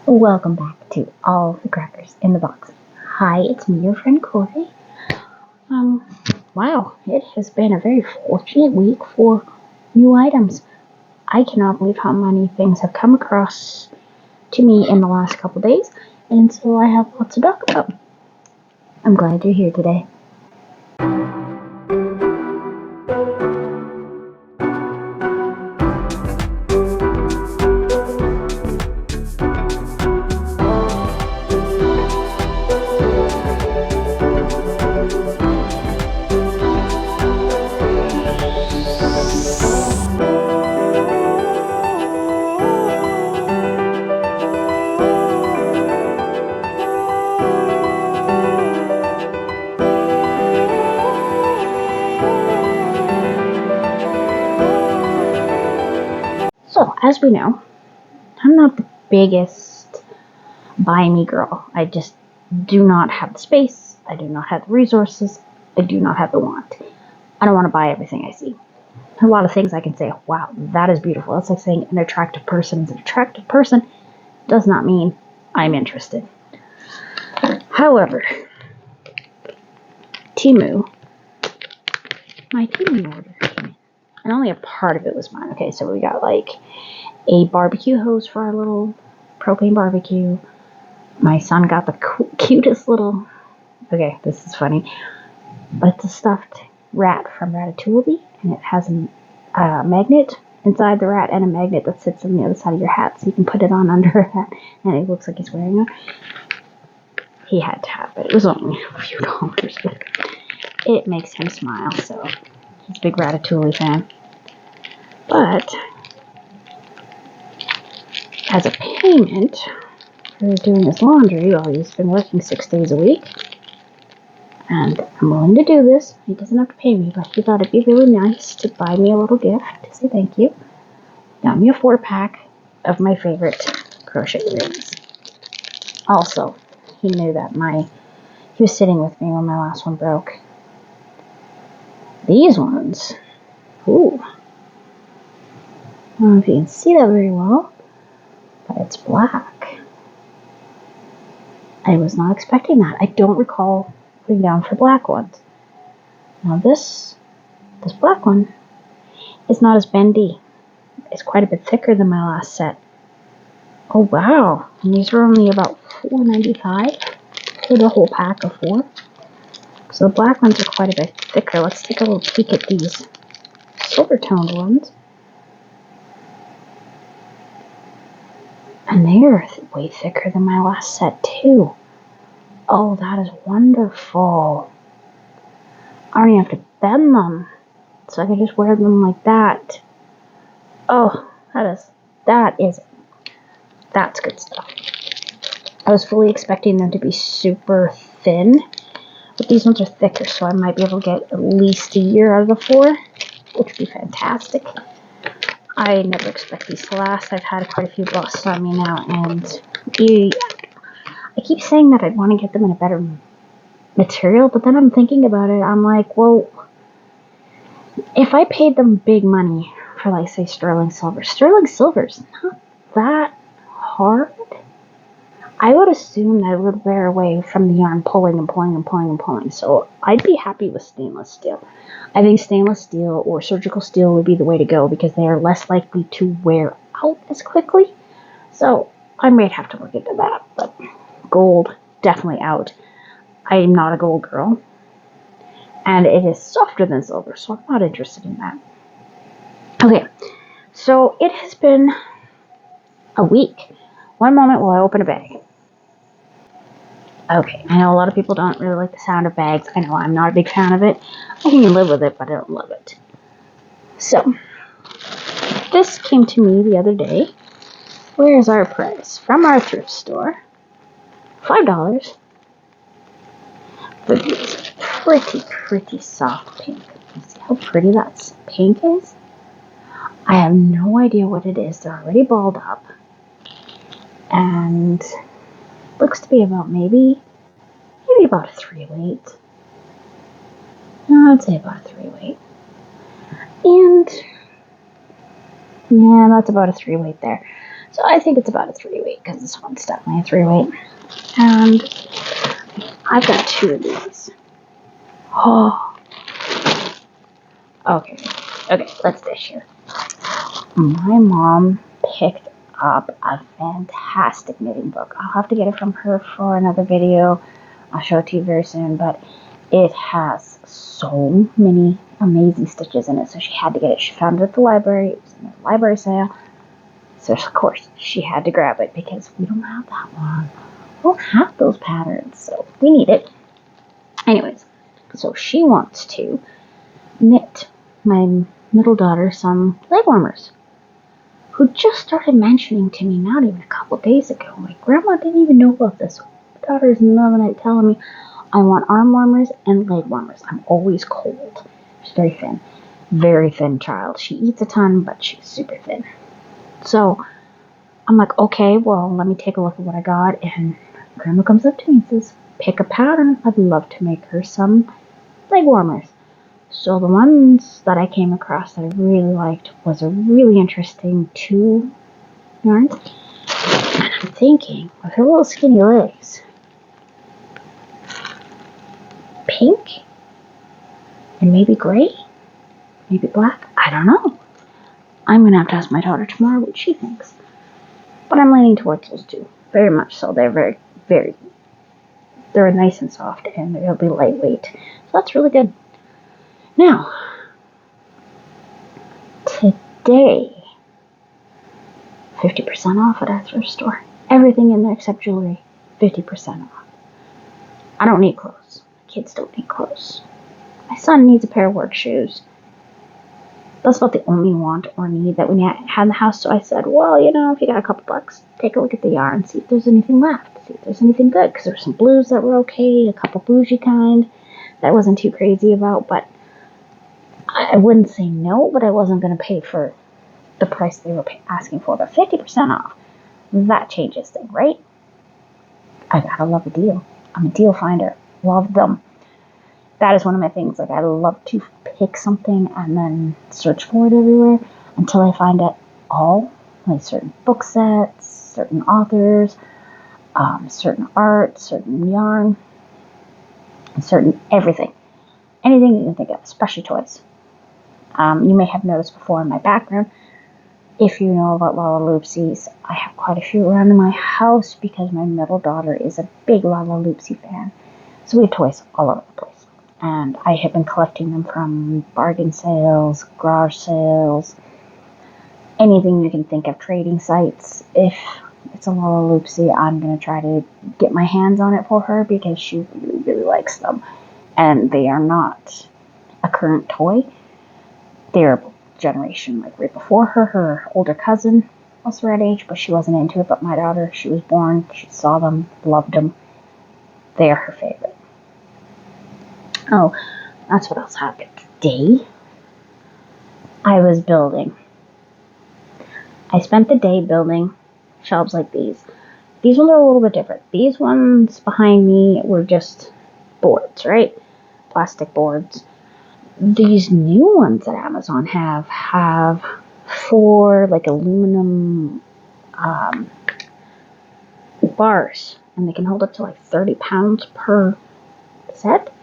Welcome back to All the Crackers in the Box. Hi, it's me, your friend Corey. Um, wow, it has been a very fortunate week for new items. I cannot believe how many things have come across to me in the last couple days, and so I have lots to talk about. I'm glad you're here today. So, as we know, I'm not the biggest buy me girl. I just do not have the space. I do not have the resources. I do not have the want. I don't want to buy everything I see. A lot of things I can say, wow, that is beautiful. That's like saying an attractive person is an attractive person. Does not mean I'm interested. However, my Temu order came in, and only a part of it was mine. Okay, so we got like a barbecue hose for our little propane barbecue. My son got the cutest little, okay, this is funny, but it's a stuffed rat from Ratatouille, and it has a magnet inside the rat and a magnet that sits on the other side of your hat, so you can put it on under a hat, and it looks like he's wearing it. He had to have it. It was only a few dollars, but it makes him smile, so he's a big Ratatouille fan. But as a payment for doing his laundry, well, he's been working 6 days a week, and I'm willing to do this. He doesn't have to pay me, but he thought it'd be really nice to buy me a little gift to say thank you. Got me a 4-pack of my favorite crochet rings. Also, he knew that he was sitting with me when my last one broke. These ones, ooh. I don't know if you can see that very well, but it's black. I was not expecting that. I don't recall putting down for black ones. Now this black one is not as bendy. It's quite a bit thicker than my last set. Oh wow, and these were only about $4.95 for the whole pack of 4. So the black ones are quite a bit thicker. Let's take a little peek at these silver toned ones. And they are way thicker than my last set too. Oh, that is wonderful. I don't even have to bend them. So I can just wear them like that. Oh, that's good stuff. I was fully expecting them to be super thin, but these ones are thicker, so I might be able to get at least a year out of the 4, which would be fantastic. I never expect these to last. I've had quite a few busts on me now, and I keep saying that I want to get them in a better material, but then I'm thinking about it. I'm like, well, if I paid them big money for, like, say, sterling silver's not that hard. I would assume that it would wear away from the yarn pulling and pulling and pulling and pulling. So I'd be happy with stainless steel. I think stainless steel or surgical steel would be the way to go because they are less likely to wear out as quickly. So I might have to look into that. But gold, definitely out. I am not a gold girl. And it is softer than silver, so I'm not interested in that. Okay, so it has been a week. One moment while I open a bag. Okay, I know a lot of people don't really like the sound of bags. I know I'm not a big fan of it. I can live with it, but I don't love it. So, this came to me the other day. Where's our price? From our thrift store. $5 for these pretty soft pink. You see how pretty that pink is? I have no idea what it is. They're already balled up. And looks to be about maybe about a 3 weight. No, I'd say about a 3 weight. And yeah, that's about a 3 weight there. So I think it's about a 3-weight because this one's definitely a 3-weight. And I've got 2 of these. Oh. Okay, let's dish here. My mom picked up a fantastic knitting book. I'll have to get it from her for another video. I'll show it to you very soon, but it has so many amazing stitches in it, so she had to get it. She found it at the library. It was in a library sale. So, of course, she had to grab it because we don't have that one. We don't have those patterns, so we need it. Anyways, so she wants to knit my middle daughter some leg warmers, who just started mentioning to me not even a couple days ago. Like, Grandma didn't even know about this. My daughter's in the middle of the night telling me I want arm warmers and leg warmers. I'm always cold. She's very thin child. She eats a ton, but she's super thin. So I'm like, okay, well, let me take a look at what I got. And Grandma comes up to me and says, pick a pattern. I'd love to make her some leg warmers. So the ones that I came across that I really liked was a really interesting 2 yarns. And I'm thinking, with her little skinny legs, pink and maybe gray, maybe black, I don't know. I'm going to have to ask my daughter tomorrow what she thinks. But I'm leaning towards those 2, very much so. They're they're nice and soft, and they'll be lightweight. So that's really good. Now, today, 50% off at our thrift store. Everything in there except jewelry, 50% off. I don't need clothes. Kids don't need clothes. My son needs a pair of work shoes. That's about the only want or need that we had in the house. So I said, well, if you got a couple bucks, take a look at the yarn, see if there's anything left, see if there's anything good. Because there's some blues that were okay, a couple bougie kind that I wasn't too crazy about. But I wouldn't say no, but I wasn't going to pay for the price they were asking for. But 50% off, that changes things, right? I gotta love a deal. I'm a deal finder. Love them. That is one of my things. Like, I love to pick something and then search for it everywhere until I find it all. Like certain book sets, certain authors, certain art, certain yarn, certain everything. Anything you can think of, especially toys. You may have noticed before in my background, if you know about Lalaloopsies, I have quite a few around in my house because my middle daughter is a big Lalaloopsy fan. So we have toys all over the place. And I have been collecting them from bargain sales, garage sales, anything you can think of, trading sites. If it's a Lalaloopsy, I'm going to try to get my hands on it for her because she really, really likes them. And they are not a current toy. They're a generation like right before her. Her older cousin was her age, but she wasn't into it. But my daughter, she was born, she saw them, loved them. They are her favorite. Oh, that's what else happened today. I was building. I spent the day building shelves like these. These ones are a little bit different. These ones behind me were just boards, right? Plastic boards. These new ones that Amazon have 4 like aluminum bars, and they can hold up to like 30 pounds per set.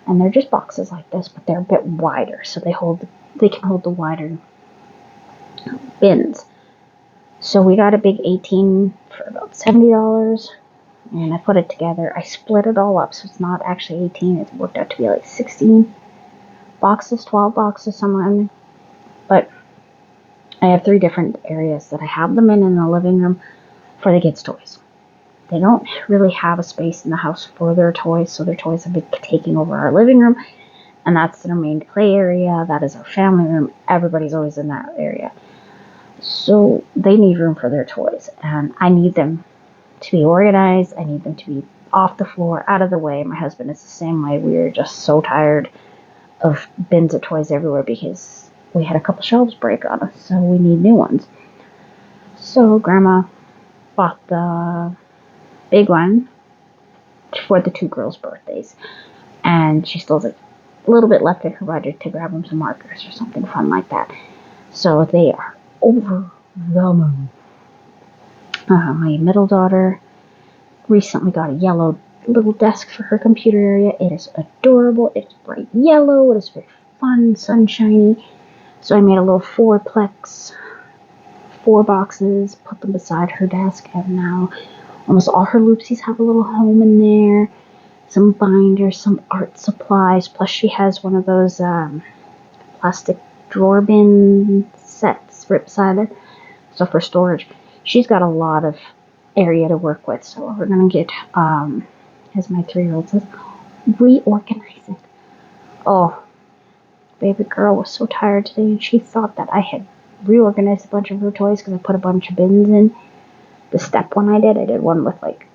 And they're just boxes like this, but they're a bit wider, so they can hold the wider bins. So we got a big 18 for about $70, and I put it together. I split it all up, so it's not actually 18. It worked out to be like 16 boxes, 12 boxes, somewhere in there. But I have 3 different areas that I have them in the living room for the kids' toys. They don't really have a space in the house for their toys, so their toys have been taking over our living room, and that's their main play area. That is our family room. Everybody's always in that area. So they need room for their toys, and I need them to be organized. I need them to be off the floor, out of the way. My husband is the same way. We are just so tired of bins of toys everywhere because we had a couple shelves break on us, so we need new ones. So Grandma bought the big one for the 2 girls' birthdays, and she still has a little bit left in her budget to grab them some markers or something fun like that. So they are overwhelming. My middle daughter recently got a yellow little desk for her computer area. It is adorable. It's bright yellow. It is very fun, sunshiny. So I made a little fourplex, 4 boxes, put them beside her desk, and now almost all her loopsies have a little home in there. Some binders, some art supplies, plus she has one of those plastic drawer bin sets right beside her, so for storage. She's got a lot of area to work with, so we're gonna get, as my 3-year-old says, reorganizing. Oh, baby girl was so tired today, and she thought that I had reorganized a bunch of her toys because I put a bunch of bins in. The step one I did one with like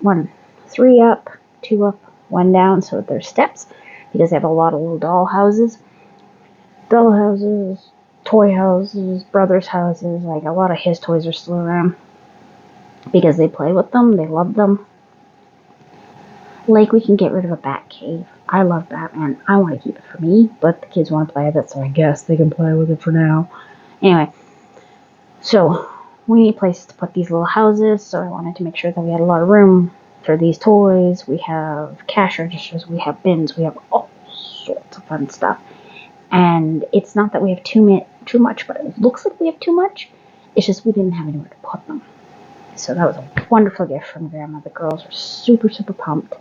3 up, 2 up, 1 down, so there's steps because I have a lot of little doll houses, toy houses, brothers' houses. Like a lot of his toys are still around because they play with them, they love them. Like we can get rid of a Batcave. I love Batman. I want to keep it for me, but the kids want to play with it, so I guess they can play with it for now. Anyway, so we need places to put these little houses, so I wanted to make sure that we had a lot of room for these toys. We have cash registers, we have bins, we have all sorts of fun stuff. And it's not that we have too much, but it looks like we have too much. It's just we didn't have anywhere to put them. So that was a wonderful gift from Grandma. The girls were super, super pumped.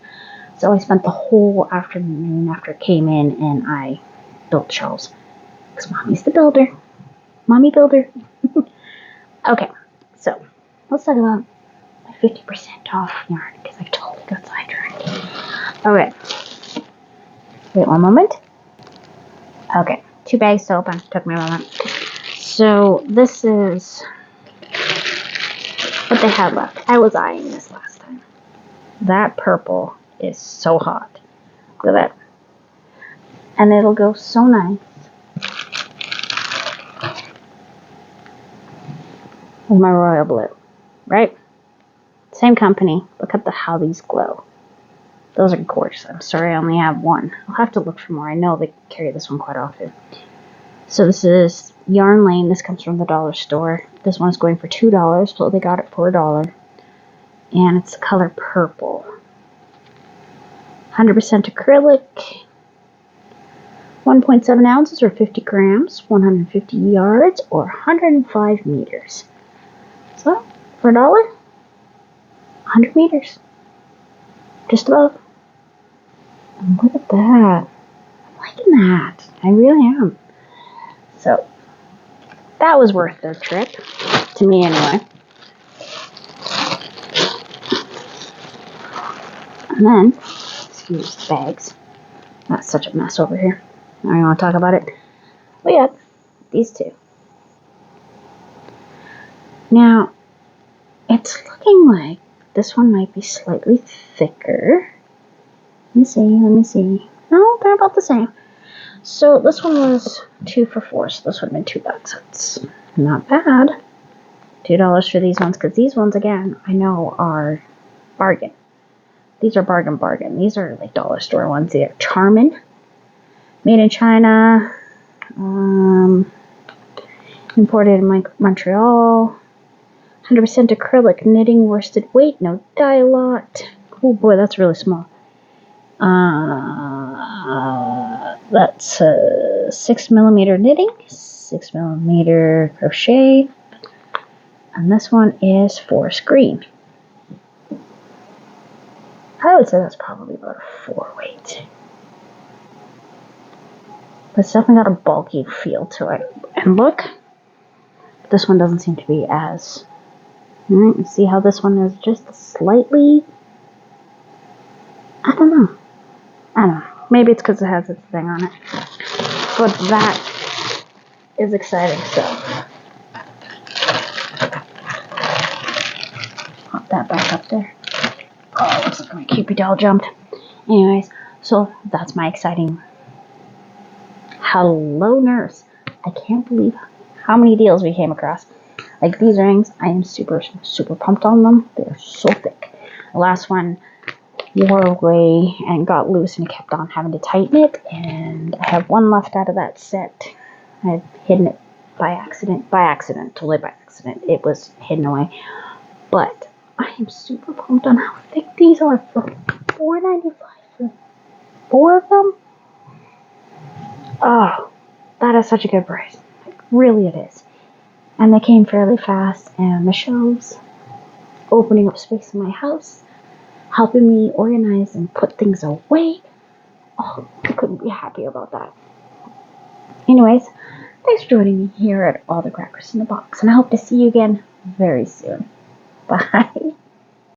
So I spent the whole afternoon after it came in and I built shelves. Because Mommy's the builder. Mommy builder. Okay, so let's talk about my 50% off yarn because I totally got sidetracked. Okay. Wait one moment. Okay, 2 bags to open. Took me a moment. So this is what they had left. I was eyeing this last time. That purple is so hot. Look at that. And it'll go so nice with my royal blue. Right? Same company. Look at how these glow. Those are gorgeous. I'm sorry I only have one. I'll have to look for more. I know they carry this one quite often. So this is Yarn Lane. This comes from the dollar store. This one's going for $2, so they got it for $1. And it's the color purple. 100% acrylic. 1.7 ounces or 50 grams. 150 yards or 105 meters. So, for $1, 100 meters. Just about. And look at that. I'm liking that. I really am. So, that was worth the trip. To me, anyway. And then, excuse the bags. That's such a mess over here. I don't want to talk about it. We have these two. Now, it's looking like this one might be slightly thicker. Let me see. No, they're about the same. So this one was 2 for $4, so this would have been $2. That's not bad. $2 for these ones, because these ones, again, I know are bargain. These are bargain. These are like dollar store ones. They are Charmin, made in China, imported in Montreal, 100% acrylic knitting worsted weight, no dye lot. Oh boy, that's really small. That's 6mm knitting, 6mm crochet, and this one is forest green. I would say that's probably about a 4 weight. But it's definitely got a bulky feel to it. And look, this one doesn't seem to be as... Alright, you see how this one is just slightly... I don't know. Maybe it's because it has its thing on it. But that is exciting, so... Pop that back up there. Oh, looks like my Cupid doll jumped. Anyways, so that's my exciting... Hello, nurse. I can't believe how many deals we came across. Like these rings, I am super, super pumped on them. They're so thick. The last one wore away and got loose and I kept on having to tighten it. And I have one left out of that set. I've hidden it by accident. Totally by accident. It was hidden away. But I am super pumped on how thick these are for $4.95 for 4 of them. Oh, that is such a good price. Like, really it is. And they came fairly fast, and the shelves opening up space in my house, helping me organize and put things away. Oh, I couldn't be happier about that. Anyways, thanks for joining me here at All the Crackers in the Box, and I hope to see you again very soon. Bye.